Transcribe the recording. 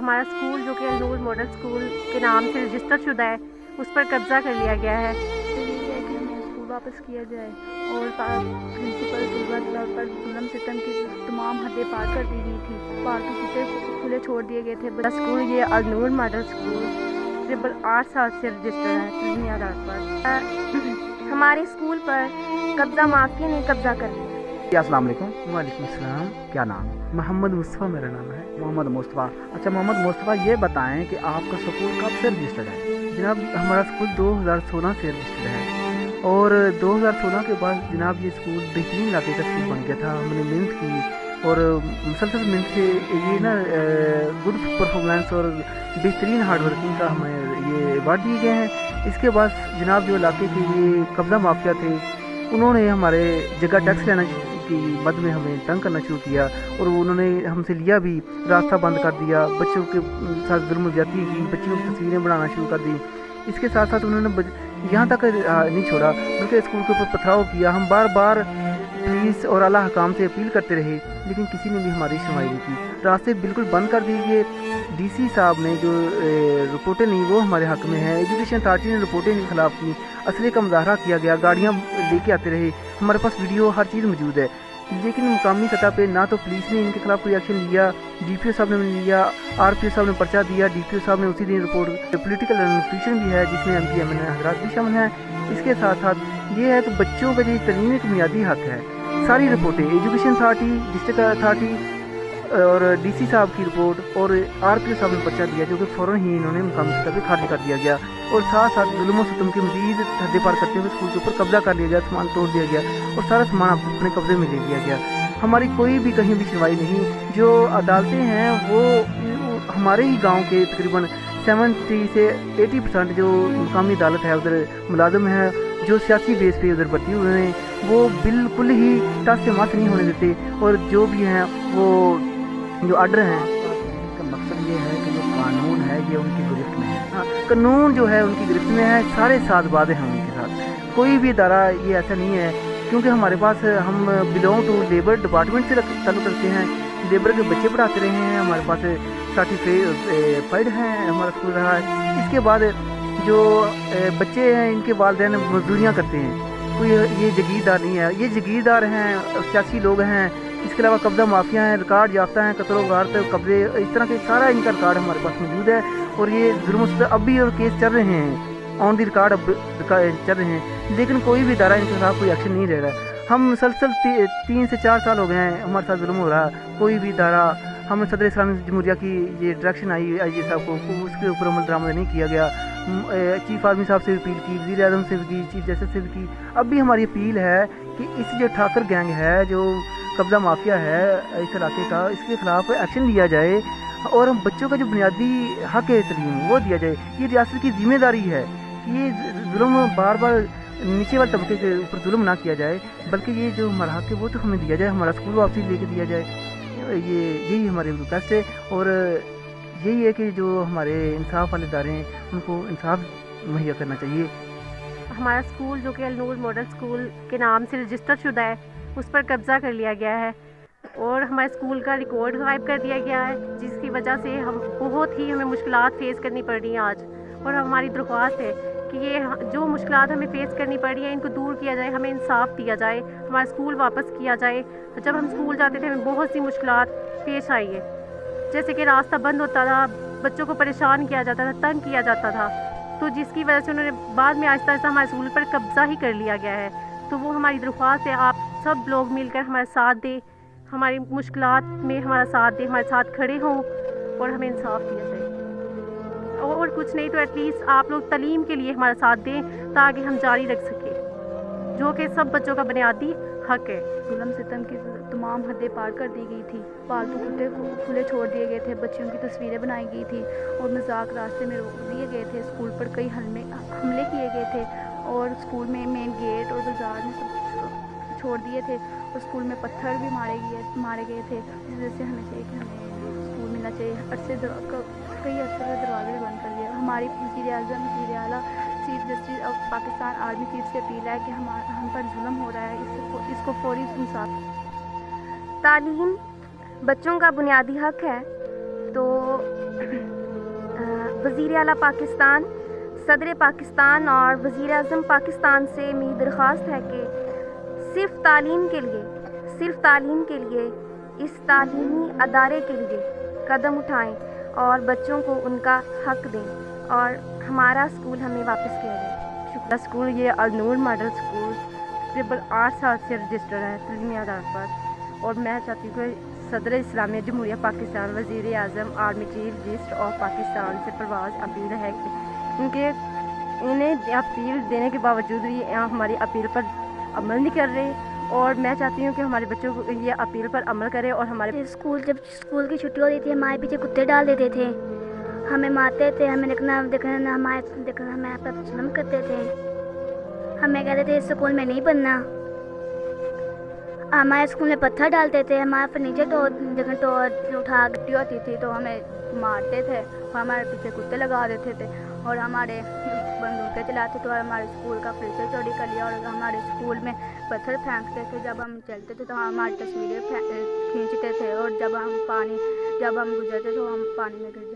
हमारा स्कूल जो कि अलनूर मॉडल स्कूल के नाम से रजिस्टर शुदा है, उस पर कब्ज़ा कर लिया गया है। तो ये है कि हमें स्कूल वापस किया जाए और प्रिंसिपल तलबा पर जुल्म सितम की तमाम हदें पार कर दी गई थी। पालतू कुत्ते खुले छोड़ दिए गए थे। स्कूल ये अलनूर मॉडल स्कूल तकरीबन 8 साल से रजिस्टर है तलीमी आधार पर। हमारे स्कूल पर कब्ज़ा माफिया ने कब्ज़ा कर लिया। अस्सलाम वालेकुम। वालेकुम अस्सलाम। क्या नाम? मोहम्मद मुस्तफ़ा मेरा नाम है। मोहम्मद मुस्तफ़ा। अच्छा मोहम्मद मुस्तफ़ा, ये बताएं कि आपका स्कूल कब से रजिस्टर्ड है? जनाब हमारा स्कूल 2016 से रजिस्टर्ड है और 2016 के बाद जनाब ये स्कूल बेहतरीन इलाके का स्कूल बन गया था। हमने मेहनत की और मुसलसल मेहनत से ये ना गुड परफॉर्मेंस और बेहतरीन हार्ड वर्किंग का हमें ये अवार्ड दिए गए हैं। इसके बाद जनाब जो इलाके के ये कब्ज़ा माफिया थे उन्होंने हमारे जगह टैक्स लेना की मद में हमें तंग करना शुरू किया और उन्होंने हमसे लिया भी, रास्ता बंद कर दिया, बच्चों के साथ जुल्म ज़्यादती की, बच्चियों की तस्वीरें बनाना शुरू कर दी। इसके साथ साथ उन्होंने यहाँ तक नहीं छोड़ा बल्कि स्कूल के ऊपर पथराव किया। हम बार बार पुलिस और आला हकाम से अपील करते रहे लेकिन किसी ने भी हमारी सुनवाई नहीं की। रास्ते बिल्कुल बंद कर दिए गए। डीसी साहब ने जो रिपोर्टें ली वो हमारे हक़ में है। एजुकेशन अथॉरिटी ने रिपोर्टें इनके खिलाफ की, असले का मुजाहरा किया गया, गाड़ियाँ लेके आते रहे, हमारे पास वीडियो हर चीज़ मौजूद है। लेकिन मुकामी सतह पे ना तो पुलिस ने इनके खिलाफ कोई एक्शन लिया, DPO साहब ने लिया, RPO साहब ने पर्चा दिया, DPO साहब ने उसी दिन रिपोर्ट। पोलिटिकल एडमिनिस्ट्रेशन भी है जिसमें MP MNA हजरात भी शामिल हैं। इसके साथ साथ ये है कि बच्चों का जो तलीम एक बुनियादी हक़ है। सारी रिपोर्टें एजुकेशन अथॉरिटी, डिस्ट्रिक्ट अथॉरिटी और DC साहब की रिपोर्ट और RPO साहब ने पर्चा दिया जो कि फ़ौरन ही इन्होंने मुकामी सतह पर खारिज कर दिया गया और साथ साथ जुल्म सितम के मज़ीद हदें पार करते हुए स्कूल के ऊपर कब्जा कर लिया गया, सामान तोड़ दिया गया और सारा सामान अपने कब्जे में ले लिया गया। हमारी कोई भी कहीं भी सुनवाई नहीं। जो अदालतें हैं वो हमारे ही गाँव के तकरीबन 70 से 80% जो मुकामी अदालत है उधर मुलाजम है जो सियासी बेस पे उधर भर्ती हुए हैं, वो बिल्कुल ही टस से मस नहीं होने देते और जो भी हैं वो जो आर्डर हैं का मकसद ये है कि जो कानून है ये उनकी गिरफ्त में है। हाँ, कानून जो है उनकी गिरफ्त में है। सारे साथ वादे हैं उनके साथ। कोई भी इदारा ये ऐसा नहीं है क्योंकि हमारे पास हम बिलोंग टू लेबर डिपार्टमेंट से ताल्लुक़ रखते हैं। लेबर के बच्चे पढ़ाते रहे हैं, हमारे पास सर्टिफाइड हैं, हमारा स्कूल रहा है। इसके बाद जो बच्चे हैं इनके वालिदैन मजदूरियाँ करते हैं। कोई ये जागीरदार नहीं है, ये जागीरदार हैं, सियासी लोग हैं। इसके अलावा कब्ज़ा माफिया हैं, रिकॉर्ड याफ्ता हैं, कत्ल वार पे कब्जे, इस तरह के सारा इनका रिकॉर्ड हमारे पास मौजूद है और ये जुर्म अब भी और केस चल रहे हैं, ऑन दी रिकॉर्ड अब चल रहे हैं लेकिन कोई भी इदारा इनके खिलाफ कोई एक्शन नहीं ले रहा है। हम मुसलसल 3 से 4 साल हो गए हैं हमारे साथ जुल्म हो रहा है। कोई भी इदारा, हम सदर इस्लामी जमहूरिया की ये डायरेक्शन आई IG साहब को, उसके ऊपर अमल दरामद नहीं किया गया। चीफ आर्मी साहब से भी अपील की, वज़ीर आज़म से भी की, चीफ जस्टिस से भी की। अब भी हमारी अपील है कि इस जो ठाकर गैंग है, जो कब्ज़ा माफिया है इस इलाके का, इसके खिलाफ एक्शन लिया जाए और हम बच्चों का जो बुनियादी हक़ है तलीम वो दिया जाए। ये रियासत की ज़िम्मेदारी है कि ये जुल्म बार बार नीचे वाले तबके के ऊपर जुल्म ना किया जाए बल्कि ये जो हमारा हक़ है वो तो हमें दिया जाए, हमारा स्कूल वापसी लेके दिया जाए। यही हमारी रिक्वेस्ट है और यही है कि जो हमारे इंसाफ वाले इदारे हैं उनको इंसाफ मुहैया करना चाहिए। हमारा स्कूल जो कि अलनूर मॉडल स्कूल के नाम से रजिस्टर शुदा है, उस पर कब्ज़ा कर लिया गया है और हमारे स्कूल का रिकॉर्ड गायब कर दिया गया है जिसकी वजह से हमें मुश्किलात फेस करनी पड़ रही हैं आज। और हमारी दरख्वास्त है कि ये जो मुश्किलात हमें फेस करनी पड़ रही है इनको दूर किया जाए, हमें इंसाफ दिया जाए, हमारा स्कूल वापस किया जाए। जब हम स्कूल जाते थे हमें बहुत सी मुश्किलात पेश आई है, जैसे कि रास्ता बंद होता था, बच्चों को परेशान किया जाता था, तंग किया जाता था, तो जिसकी वजह से उन्होंने बाद में आहिस्ता आहिस्ता हमारे स्कूल पर कब्ज़ा ही कर लिया गया है। तो वो हमारी दरख्वास्त है आप सब लोग मिलकर हमारा साथ दें, हमारी मुश्किलात में हमारा साथ दें, हमारे साथ खड़े हों और हमें इंसाफ दिया जाए। और कुछ नहीं तो एटलीस्ट आप लोग तालीम के लिए हमारा साथ दें ताकि हम जारी रख सकें जो कि सब बच्चों का बुनियादी हक़ है। जुल्म सितम की तमाम हदें पार कर दी गई थी। पालतू कुत्ते खुले छोड़ दिए गए थे, बच्चियों की तस्वीरें बनाई गई थी और मजाक रास्ते में रोक दिए गए थे। स्कूल पर कई हमले किए गए थे और स्कूल में मेन गेट और बाज़ार में सब छोड़ दिए थे और स्कूल में पत्थर भी मारे गए थे, जिस वजह से हमें चाहिए कि हमें स्कूल मिलना चाहिए। कई अरसे से दरवाजे भी बंद कर दिए। हमारी वज़ीर आज़म, वज़ीर आला, chief justice of Pakistan, army chief से अपील है कि हम पर जुल्म हो रहा है, इसको फौरी इंसाफ। तालीम बच्चों का बुनियादी हक़ है तो वज़ीर आला पाकिस्तान, सदर पाकिस्तान और वज़ीर आज़म पाकिस्तान से मेरी दरख्वास्त है कि सिर्फ़ तालीम के लिए इस तालीमी अदारे के लिए कदम उठाएं और बच्चों को उनका हक दें और हमारा स्कूल हमें वापस किया जाए। शुक्ला स्कूल ये अलनूर मॉडल स्कूल तकरीबन 8 साल से रजिस्टर्ड है तलीमी आधार पर, और मैं चाहती हूँ कि सदर इस्लामिया जमहूरिया पाकिस्तान, वज़ीर आज़म, army chief register of Pakistan से परवाज़ अपील है क्योंकि इन्हें अपील देने के बावजूद भी हमारी अपील पर अमल नहीं कर रहे, और मैं चाहती हूँ कि हमारे बच्चों को ये अपील पर अमल करें और हमारे जब स्कूल की छुट्टी होती थी हमारे पीछे कुत्ते डाल देते थे, हमें मारते थे, हमें देखना हमें पर जुल्म करते थे, हमें कहते थे इस स्कूल में नहीं पढ़ना, हमारे स्कूल में पत्थर डालते थे, हमारे फर्नीचर तो उठा गट्टी होती थी तो हमें मारते थे, और हमारे पीछे कुत्ते लगा देते थे और हमारे बंदूकें चलाते थे और हमारे स्कूल का फर्नीचर चोरी कर लिया और हमारे स्कूल में पत्थर फेंकते थे। जब हम चलते थे तो हमारी तस्वीरें खींचते थे और जब हम गुजरते तो हम पानी में गिर